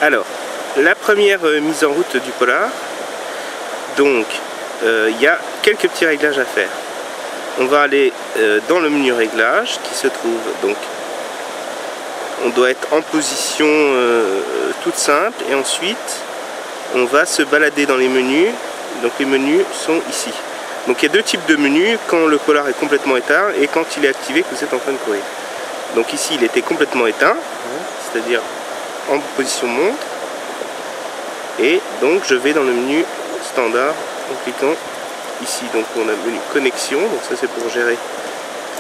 Alors, la première mise en route du Polar, donc il y a quelques petits réglages à faire. On va aller dans le menu réglage qui se trouve, donc on doit être en position toute simple, et ensuite on va se balader dans les menus. Donc les menus sont ici. Donc il y a deux types de menus, quand le Polar est complètement éteint et quand il est activé, que vous êtes en train de courir. Donc ici il était complètement éteint, c'est-à-dire en position montre, et donc je vais dans le menu standard en cliquant ici. Donc on a le menu connexion, donc ça c'est pour gérer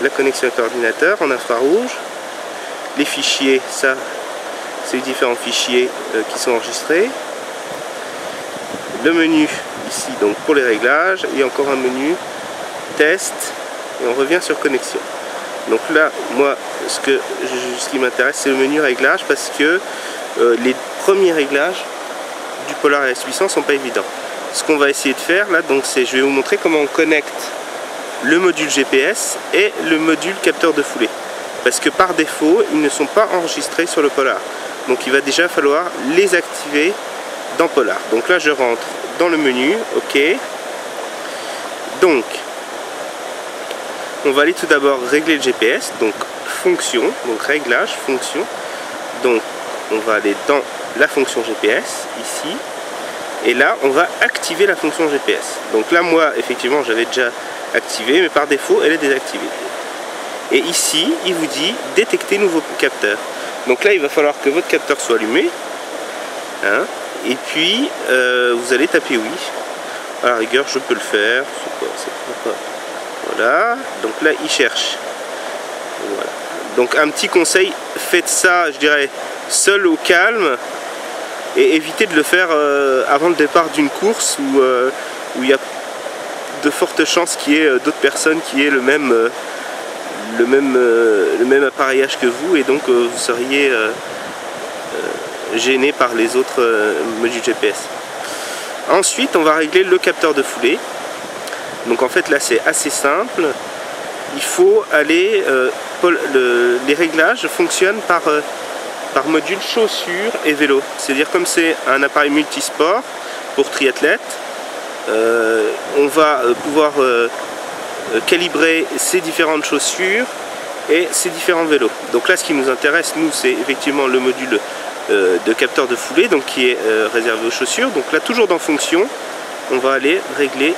la connexion avec l'ordinateur en infrarouge. Les fichiers, ça c'est les différents fichiers qui sont enregistrés. Le menu ici donc pour les réglages, et encore un menu test, et on revient sur connexion. Donc là moi ce qui m'intéresse c'est le menu réglage, parce que les premiers réglages du Polar S800 sont pas évidents. Ce qu'on va essayer de faire là, donc c'est, je vais vous montrer comment on connecte le module GPS et le module capteur de foulée, parce que par défaut ils ne sont pas enregistrés sur le Polar, donc il va déjà falloir les activer dans Polar. Donc là je rentre dans le menu, ok. Donc on va aller tout d'abord régler le GPS, donc fonction, donc réglage, fonction. Donc on va aller dans la fonction GPS ici, et là on va activer la fonction GPS. Donc là moi effectivement j'avais déjà activé, mais par défaut elle est désactivée. Et ici il vous dit détecter nouveau capteur. Donc là il va falloir que votre capteur soit allumé, hein, et puis vous allez taper oui. À la rigueur je peux le faire, voilà. Donc là il cherche, voilà. Donc un petit conseil, faites ça je dirais seul au calme, et évitez de le faire avant le départ d'une course où il y a de fortes chances qu'il y ait d'autres personnes qui aient le même appareillage que vous, et donc vous seriez gêné par les autres modules GPS. Ensuite on va régler le capteur de foulée. Donc en fait là c'est assez simple, il faut aller, les réglages fonctionnent par module chaussures et vélo. C'est-à-dire comme c'est un appareil multisport pour triathlète, on va pouvoir calibrer ces différentes chaussures et ces différents vélos. Donc là ce qui nous intéresse nous c'est effectivement le module de capteur de foulée, donc qui est réservé aux chaussures. Donc là toujours dans fonction on va aller régler,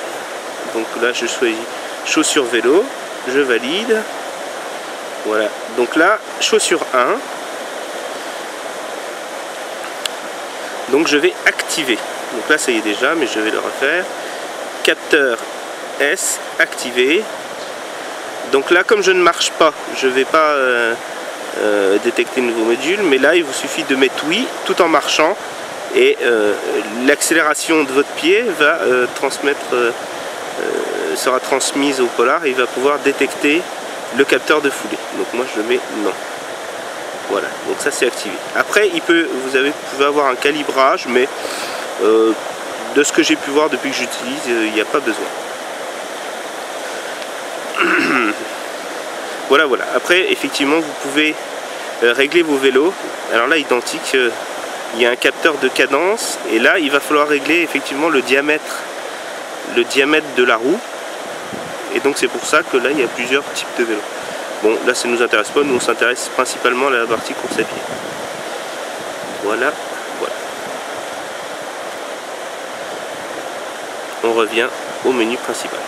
donc là je choisis chaussures vélo, je valide, voilà. Donc là chaussure 1, donc je vais activer, donc là ça y est déjà mais je vais le refaire, capteur S activé. Donc là comme je ne marche pas je ne vais pas détecter de nouveau module, mais là il vous suffit de mettre oui tout en marchant, et l'accélération de votre pied va sera transmise au Polar, et il va pouvoir détecter le capteur de foulée. Donc moi je le mets non. Voilà, donc ça c'est activé. Après vous pouvez avoir un calibrage, mais de ce que j'ai pu voir depuis que j'utilise, il n'y a pas besoin. Voilà. Après effectivement vous pouvez régler vos vélos. Alors là identique, il y a un capteur de cadence, et là il va falloir régler effectivement le diamètre de la roue, et donc c'est pour ça que là il y a plusieurs types de vélos. Bon là ça ne nous intéresse pas, nous on s'intéresse principalement à la partie course à pied. Voilà. On revient au menu principal.